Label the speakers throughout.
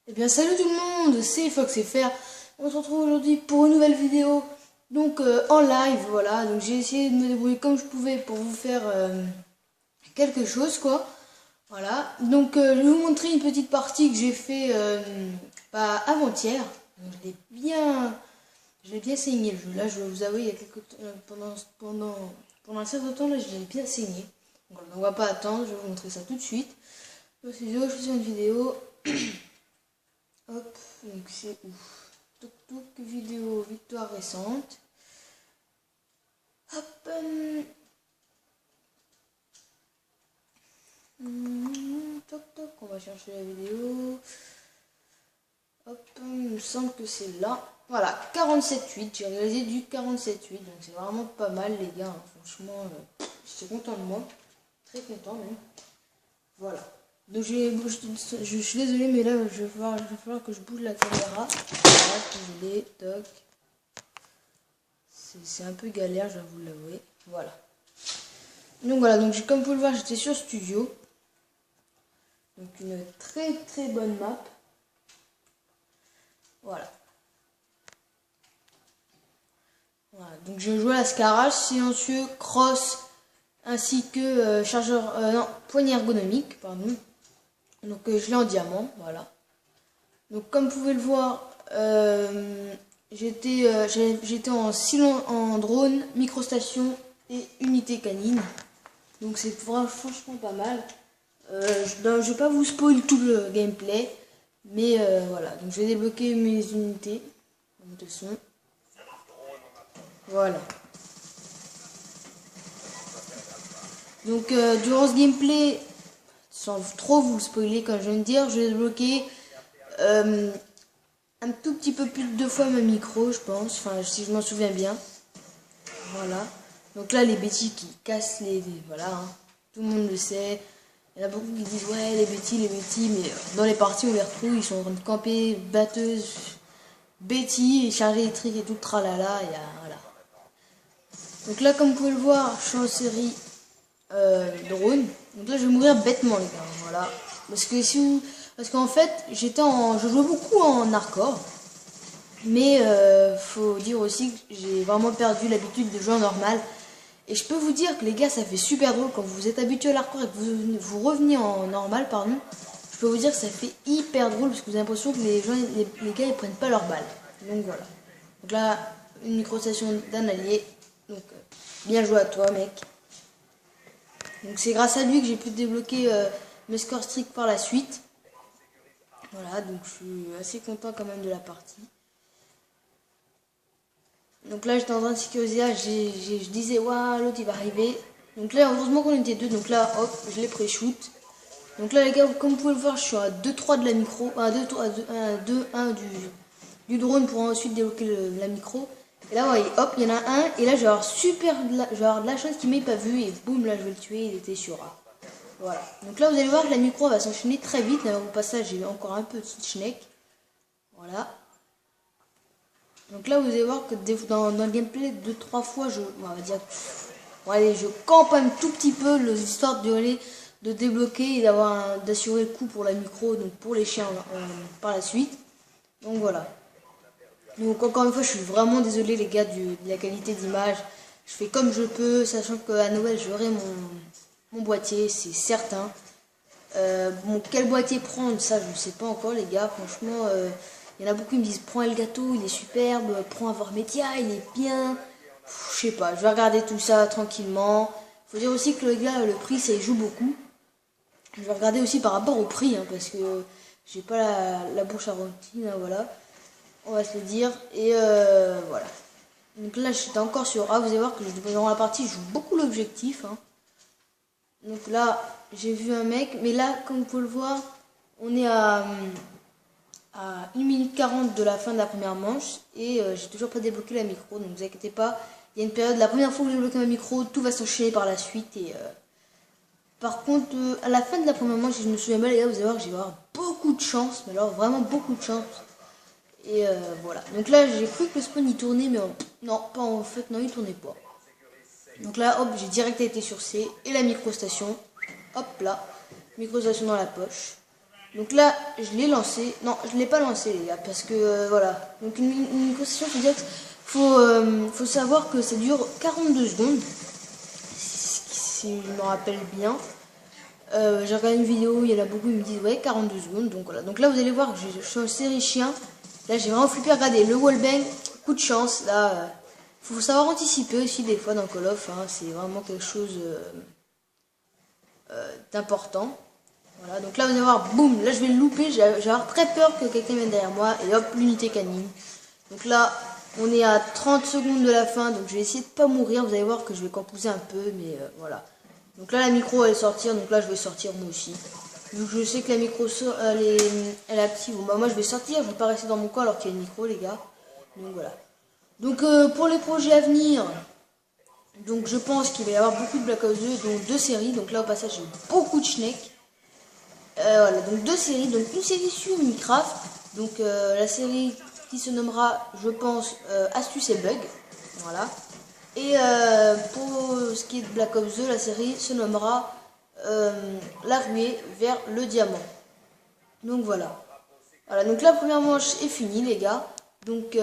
Speaker 1: Eh bien salut tout le monde, c'est Fox FR. On se retrouve aujourd'hui pour une nouvelle vidéo. Donc en live, voilà. Donc j'ai essayé de me débrouiller comme je pouvais pour vous faire quelque chose quoi. Voilà. Donc je vais vous montrer une petite partie que j'ai fait avant-hier. Donc, je l'ai bien saigné le jeu. Là je vais vous avouer, il y a quelques temps, pendant un certain temps là je l'ai bien saigné. Donc on va pas attendre, je vais vous montrer ça tout de suite. Je suis sur une vidéo. Hop, donc c'est où? Toc toc, vidéo, victoire récente. Hop, toc toc, on va chercher la vidéo. Hop, il me semble que c'est là. Voilà, 47.8, j'ai réalisé du 47.8, donc c'est vraiment pas mal les gars, hein. Franchement, je suis content de moi, très content même. Voilà. Donc je suis désolé, mais là il va falloir que je bouge la caméra. Voilà, je l'ai, toc. C'est un peu galère, je vais vous l'avouer. Voilà. Donc voilà, donc comme vous pouvez le voir, j'étais sur Studio. Donc une très très bonne map. Voilà. Voilà, donc je joue à Scarage, silencieux, cross, ainsi que poignée ergonomique, pardon. Donc je l'ai en diamant, voilà. Donc comme vous pouvez le voir, j'étais en drone, microstation et unité canine. Donc c'est franchement pas mal. Je vais pas vous spoil tout le gameplay, mais voilà. Donc je vais débloquer mes unités. De son. Voilà. Donc durant ce gameplay, sans trop vous le spoiler comme je viens de dire, je vais débloquer un tout petit peu plus de 2 fois ma micro, je pense, enfin si je m'en souviens bien. Voilà. Donc là les Betty qui cassent voilà, hein. Tout le monde le sait. Il y en a beaucoup qui disent ouais les Betty, mais dans les parties on les retrouve, ils sont en train de camper, batteuse, Betty, et chargée électrique et tout tralala, et voilà. Donc là comme vous pouvez le voir, je suis en série drone. Donc là je vais mourir bêtement les gars, voilà. Parce qu'en fait je jouais beaucoup en hardcore. Mais faut dire aussi que j'ai vraiment perdu l'habitude de jouer en normal. Et je peux vous dire que les gars ça fait super drôle quand vous êtes habitué à l'hardcore et que vous revenez en normal pardon. Je peux vous dire que ça fait hyper drôle parce que vous avez l'impression que les gars ils prennent pas leur balle. Donc voilà. Donc là une microstation d'un allié. Donc bien joué à toi mec. Donc c'est grâce à lui que j'ai pu débloquer mes scores stricts par la suite. Voilà, donc je suis assez content quand même de la partie. Donc là j'étais en train de sécuriser, je disais waouh l'autre il va arriver. Donc là heureusement qu'on était deux, donc là hop je l'ai pré-shoot. Donc là les gars comme vous pouvez le voir je suis à 2-3 de la micro, à 2-1 du drone pour ensuite débloquer la micro. Et là voyez hop il y en a un et là je vais avoir de la chance qu'il m'ait pas vu et boum là je vais le tuer, il était sur A. Voilà. Donc là vous allez voir que la micro va s'enchaîner très vite, là, au passage j'ai encore un peu de schneck. Voilà. Donc là vous allez voir que dans le gameplay 2-3 fois on va dire bon, allez, je campe un tout petit peu l'histoire de débloquer et d'assurer le coup pour la micro, donc pour les chiens par la suite. Donc voilà. Donc encore une fois je suis vraiment désolé les gars de la qualité d'image. Je fais comme je peux, sachant qu'à Noël j'aurai mon boîtier, c'est certain. Bon, quel boîtier prendre, ça je ne sais pas encore les gars, franchement. Il y en a beaucoup qui me disent prends Elgato, il est superbe, prends Media, il est bien. Je sais pas, je vais regarder tout ça tranquillement. Faut dire aussi que le prix ça y joue beaucoup. Je vais regarder aussi par rapport au prix, hein, parce que j'ai pas la bouche à rentine, hein, voilà. On va se le dire. Et voilà. Donc là j'étais encore sur A, vous allez voir que durant la partie je joue beaucoup l'objectif. Hein. Donc là j'ai vu un mec, mais là comme vous pouvez le voir, on est à 1 minute 40 de la fin de la première manche et j'ai toujours pas débloqué la micro, donc ne vous inquiétez pas, il y a une période, la première fois que j'ai débloqué ma micro, tout va s'enchaîner par la suite et par contre à la fin de la première manche, si je me souviens bien les gars, vous allez voir que j'ai avoir beaucoup de chance, mais alors vraiment beaucoup de chance et voilà, donc là j'ai cru que le spawn il tournait mais non, pas en fait, non il tournait pas, donc là hop j'ai direct été sur C et la microstation, hop là, microstation dans la poche. Donc là, je l'ai lancé. Non, je ne l'ai pas lancé, les gars, parce que voilà. Donc une micro-session, faut savoir que ça dure 42 secondes, si je me rappelle bien. J'ai regardé une vidéo, il y en a beaucoup, ils me disent ouais 42 secondes, donc voilà. Donc là vous allez voir que je suis en série chien. Là j'ai vraiment flippé, regardez, le wallbang, coup de chance, là faut savoir anticiper aussi des fois dans Call of, hein, c'est vraiment quelque chose d'important. Voilà, donc là vous allez voir, boum, là je vais le louper, j'ai avoir très peur que quelqu'un vienne derrière moi, et hop, l'unité canine. Donc là, on est à 30 secondes de la fin, donc je vais essayer de pas mourir, vous allez voir que je vais campousser un peu, mais voilà. Donc là la micro elle sortir, donc là je vais sortir moi aussi. Vu que je sais que la micro elle est active, bon, bah moi je vais sortir, je vais pas rester dans mon coin alors qu'il y a une micro les gars. Donc voilà. Donc pour les projets à venir, donc je pense qu'il va y avoir beaucoup de Black Ops 2, dont 2 séries. Donc là au passage j'ai beaucoup de Schneck. Voilà, donc 2 séries, donc une série sur Minecraft, donc la série qui se nommera, je pense, Astuces et Bugs, voilà. Et pour ce qui est de Black Ops 2, la série se nommera La ruée vers le diamant. Donc voilà. Voilà, donc la première manche est finie les gars. Donc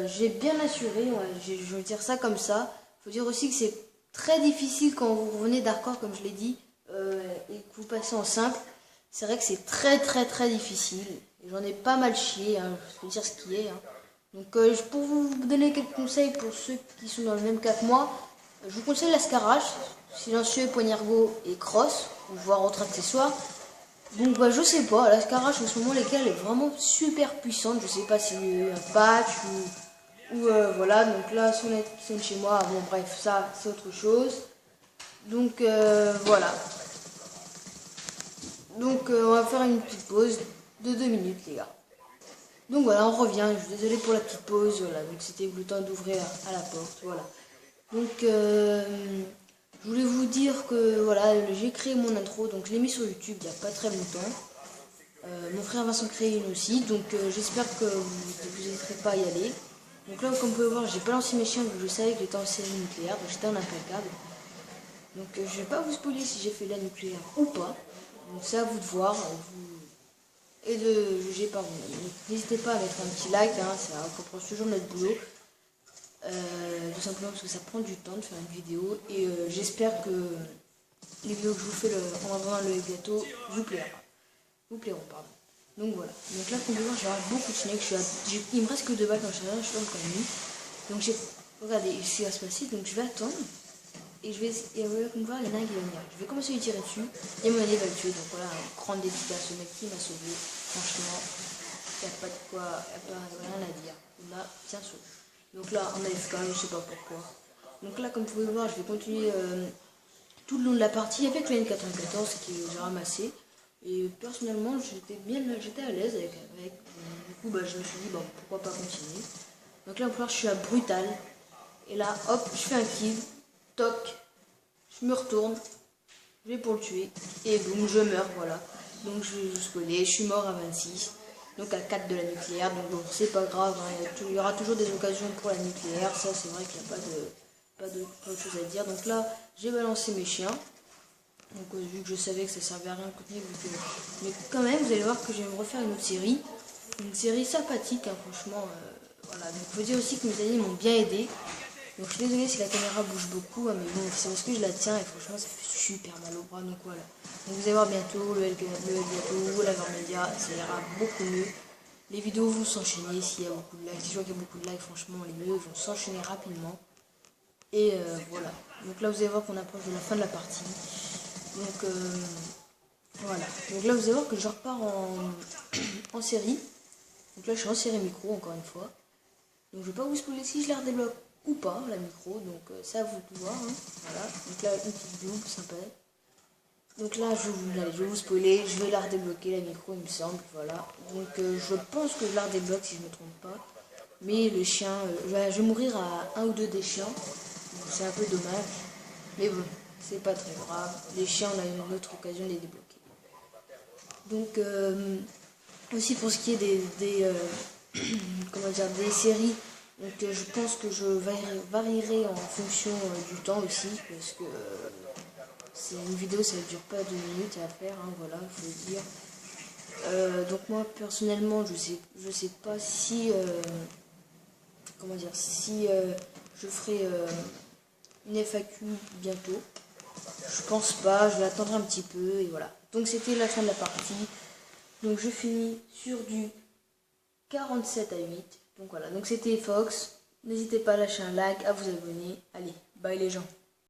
Speaker 1: j'ai bien assuré, ouais, je vais dire ça comme ça. Faut dire aussi que c'est très difficile quand vous revenez d'hardcore comme je l'ai dit, et que vous passez en simple. C'est vrai que c'est très difficile. J'en ai pas mal chié, hein, je peux dire ce qui est. Hein. Donc pour vous donner quelques conseils pour ceux qui sont dans le même cas que moi, je vous conseille la Scarache, silencieux, poignargot et cross, voire autres accessoires. Donc bah, je sais pas, la Scarache en ce moment lesquelles est vraiment super puissante, je sais pas si c'est un patch ou voilà, donc là son est chez moi, bon bref ça c'est autre chose. Donc voilà. Donc on va faire une petite pause de 2 minutes les gars. Donc voilà, on revient, je suis désolée pour la petite pause, voilà, donc c'était le temps d'ouvrir à la porte, voilà. Donc je voulais vous dire que voilà, j'ai créé mon intro, donc je l'ai mis sur YouTube il n'y a pas très longtemps. Mon frère Vincent crée une aussi, donc j'espère que vous n'hésiterez pas à y aller. Donc là comme vous pouvez voir, j'ai pas lancé mes chiens, donc je savais que j'étais en série nucléaire, donc j'étais en implacable. Donc je vais pas vous spoiler si j'ai fait la nucléaire ou pas. Donc c'est à vous de voir et de juger par vous. N'hésitez pas à mettre un petit like, hein, ça compense toujours notre boulot. Tout simplement parce que ça prend du temps de faire une vidéo. Et j'espère que les vidéos que je vous fais en vendant le gâteau vous plairont. Pardon. Donc voilà. Donc là, comme vous voyez, j'ai beaucoup de snacks. Il me reste que 2 balles dans le challenge, je suis encore mis. Donc regardez, ce qui va se passer. Donc je vais attendre. Et je vais essayer, comme vous voyez, il y en a un qui va venir. Je vais commencer à lui tirer dessus. Et mon année va le tuer. Donc voilà, un grand dédicace à ce mec qui m'a sauvé. Franchement, il n'y a pas de quoi, il n'y a pas rien à dire. Il m'a bien sauvé. Donc là, en AFK, je sais pas pourquoi. Donc là, comme vous pouvez voir, je vais continuer tout le long de la partie avec la N94 que j'ai ramassé. Et personnellement, j'étais à l'aise avec. Du coup, bah, je me suis dit, bon, pourquoi pas continuer. Donc là, il va falloir que je suis à brutal. Et là, hop, je fais un kill. Toc, je me retourne, je vais pour le tuer, et boum, je meurs, voilà. Donc je suis mort à 26, donc à 4 de la nucléaire, donc bon, c'est pas grave, hein, il y aura toujours des occasions pour la nucléaire, ça c'est vrai qu'il n'y a pas de choses à dire. Donc là, j'ai balancé mes chiens, donc vu que je savais que ça servait à rien de continuer, mais quand même, vous allez voir que je vais me refaire une autre série, sympathique, hein, franchement, voilà. Donc il faut dire aussi que mes amis m'ont bien aidé. Donc je suis désolée si la caméra bouge beaucoup, hein, mais bon, c'est parce que je la tiens et franchement ça fait super mal au bras, donc voilà. Donc vous allez voir bientôt le gâteau, la Vermedia, ça ira beaucoup mieux. Les vidéos vont s'enchaîner s'il y a beaucoup de likes, si je vois qu'il y a beaucoup de likes, franchement les vidéos vont s'enchaîner rapidement. Et voilà, donc là vous allez voir qu'on approche de la fin de la partie. Donc voilà, donc là vous allez voir que je repars en série. Donc là je suis en série micro encore une fois. Donc je vais pas vous spoiler si je la redébloque ou pas la micro, donc ça à vous de voir, hein. Voilà, donc là une petite blue sympa. Donc là je vais vous spoiler, je vais la redébloquer la micro il me semble, voilà. Donc je pense que je la redébloque si je me trompe pas. Mais le chien, je vais mourir à 1 ou 2 des chiens, donc c'est un peu dommage. Mais bon, c'est pas très grave, les chiens on a une autre occasion de les débloquer. Donc aussi pour ce qui est comment dire, des séries. Donc je pense que je varierai en fonction du temps aussi, parce que c'est une vidéo, ça ne dure pas 2 minutes à faire, hein, voilà, il faut le dire. Donc moi personnellement je sais pas si comment dire si je ferai une FAQ bientôt. Je pense pas, je vais attendre un petit peu et voilà. Donc c'était la fin de la partie. Donc je finis sur du 47 à 8. Donc voilà, donc c'était Fox. N'hésitez pas à lâcher un like, à vous abonner. Allez, bye les gens.